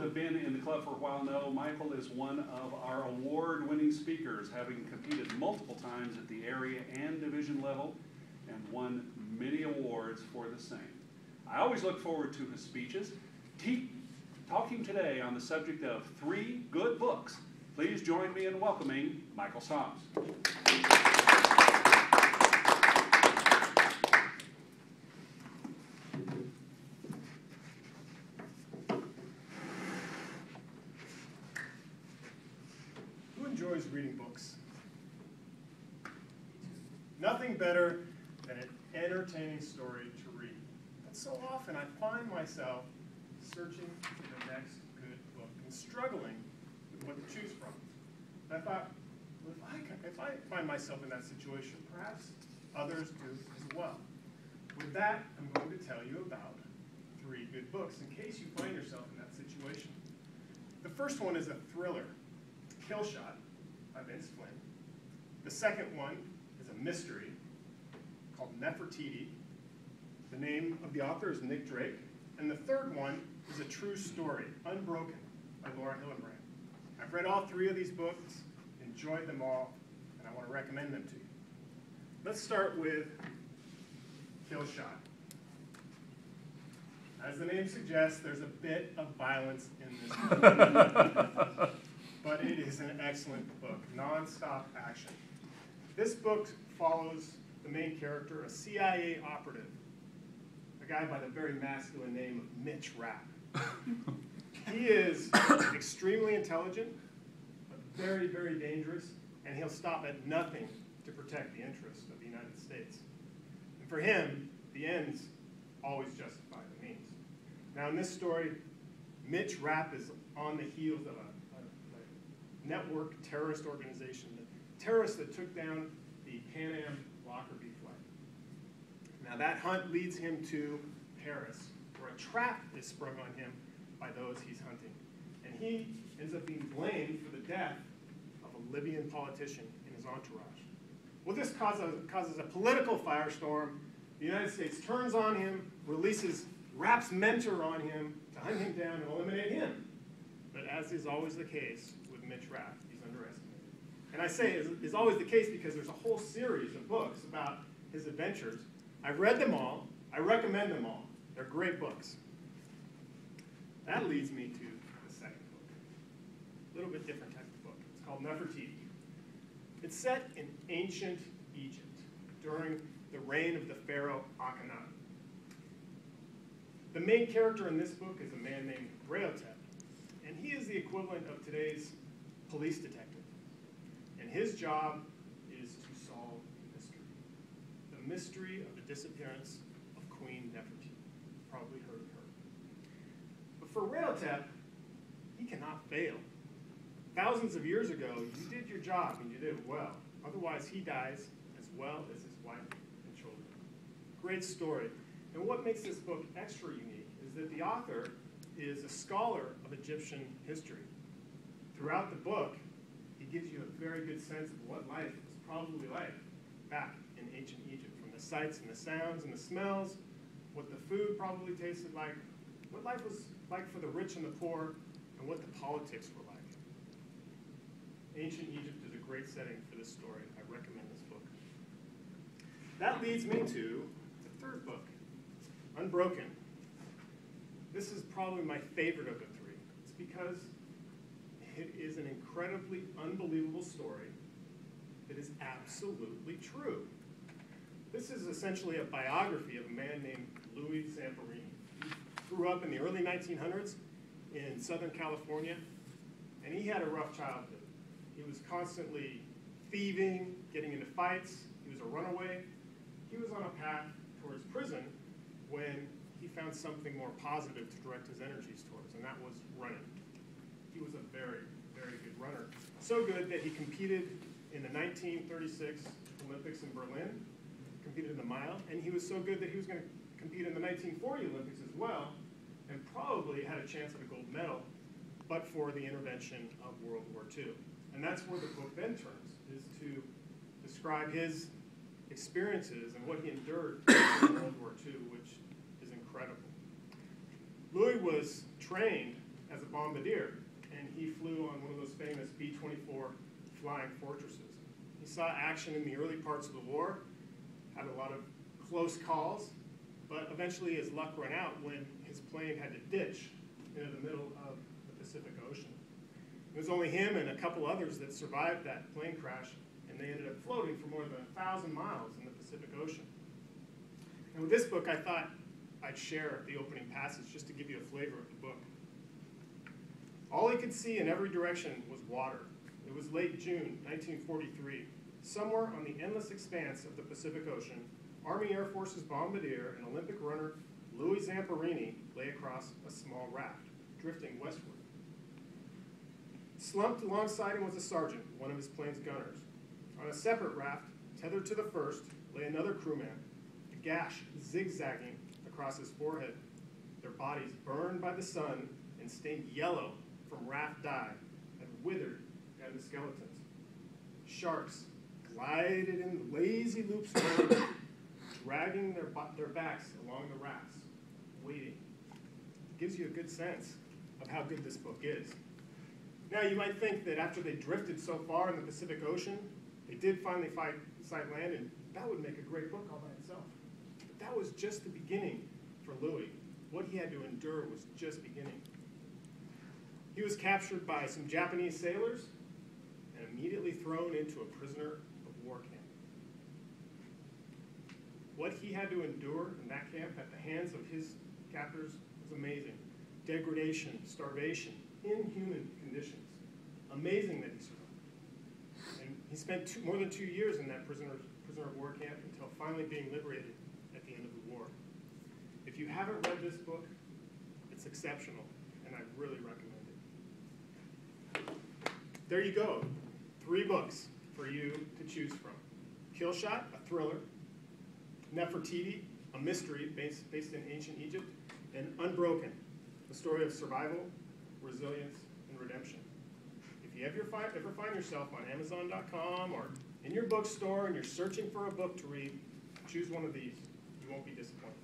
have been in the club for a while know Michael is one of our award-winning speakers, having competed multiple times at the area and division level and won many awards for the same. I always look forward to his speeches. Talking today on the subject of 3 good books. Please join me in welcoming Michael Somps. Who enjoys reading books? Nothing better than an entertaining story to read. But so often I find myself searching for the next good book and struggling with what to choose from. And I thought, well, if I find myself in that situation, perhaps others do as well. With that, I'm going to tell you about 3 good books in case you find yourself in that situation. The first one is a thriller, Kill Shot by Vince Flynn. The second one is a mystery called Nefertiti. The name of the author is Nick Drake. And the third one is a true story, Unbroken, by Laura Hillenbrand. I've read all 3 of these books, enjoyed them all, and I want to recommend them to you. Let's start with Kill Shot. As the name suggests, there's a bit of violence in this book. But it is an excellent book, non-stop action. This book follows the main character, a CIA operative, a guy by the very masculine name of Mitch Rapp. He is extremely intelligent, but very, very dangerous, and he'll stop at nothing to protect the interests of the United States. And for him, the ends always justify the means. Now in this story, Mitch Rapp is on the heels of a network terrorist organization, the terrorists that took down the Pan Am Lockerbie flight. Now that hunt leads him to Paris, where a trap is sprung on him by those he's hunting. And he ends up being blamed for the death of a Libyan politician in his entourage. Well, this causes a political firestorm. The United States turns on him, releases Rapp's mentor on him to hunt him down and eliminate him. But as is always the case with Mitch Rapp, he's underestimated. And I say is always the case because there's a whole series of books about his adventures. I've read them all. I recommend them all. They're great books. That leads me to the second book. A little bit different type of book. It's called Nefertiti. It's set in ancient Egypt during the reign of the pharaoh Akhenaten. The main character in this book is a man named Raotep, and he is the equivalent of today's police detective. And his job is to solve a mystery. The mystery of the disappearance of Queen Nefertiti. Probably heard of her. But for Raotep, he cannot fail. Thousands of years ago, you did your job and you did it well. Otherwise, he dies as well as his wife and children. Great story. And what makes this book extra unique is that the author is a scholar of Egyptian history. Throughout the book, he gives you a very good sense of what life was probably like back in ancient Egypt, from the sights and the sounds and the smells, what the food probably tasted like, what life was like for the rich and the poor, and what the politics were like. Ancient Egypt is a great setting for this story. I recommend this book. That leads me to the third book, Unbroken. This is probably my favorite of the 3. It's because it is an incredibly unbelievable story that is absolutely true. This is essentially a biography of a man named Louis Zamperini. He grew up in the early 1900s in Southern California, and he had a rough childhood. He was constantly thieving, getting into fights. He was a runaway. He was on a path towards prison when he found something more positive to direct his energies towards, and that was running. He was a very, very good runner. So good that he competed in the 1936 Olympics in Berlin, competed in the mile, and he was so good that he was going to compete in the 1940 Olympics as well, and probably had a chance at a gold medal, but for the intervention of World War II. And that's where the book then turns, is to describe his experiences and what he endured in World War II, which is incredible. Louis was trained as a bombardier, and he flew on one of those famous B-24 flying fortresses. He saw action in the early parts of the war, had a lot of close calls, but eventually his luck ran out when his plane had to ditch into the middle of the Pacific Ocean. It was only him and a couple others that survived that plane crash, and they ended up floating for more than 1,000 miles in the Pacific Ocean. And with this book, I thought I'd share the opening passage just to give you a flavor of the book. All he could see in every direction was water. It was late June 1943. Somewhere on the endless expanse of the Pacific Ocean, Army Air Force's bombardier and Olympic runner Louis Zamperini lay across a small raft, drifting westward. Slumped alongside him was a sergeant, one of his plane's gunners. On a separate raft, tethered to the first, lay another crewman, a gash zigzagging across his forehead. Their bodies burned by the sun and stained yellow from raft dye had withered down the skeletons. Sharks glided in lazy loops around, dragging their backs along the rafts, waiting. It gives you a good sense of how good this book is. Now, you might think that after they drifted so far in the Pacific Ocean, they did finally sight land, and that would make a great book all by itself. But that was just the beginning for Louis. What he had to endure was just beginning. He was captured by some Japanese sailors and immediately thrown into a prisoner of war camp. What he had to endure in that camp at the hands of his captors was amazing. Degradation, starvation, inhuman conditions. Amazing that he survived. And he spent more than 2 years in that prisoner of war camp until finally being liberated at the end of the war. If you haven't read this book, it's exceptional, and I really recommend it. There you go. 3 books for you to choose from. Killshot, a thriller. Nefertiti, a mystery based in ancient Egypt. And Unbroken, a story of survival, resilience, and redemption. If you ever find yourself on Amazon.com or in your bookstore and you're searching for a book to read, choose one of these. You won't be disappointed.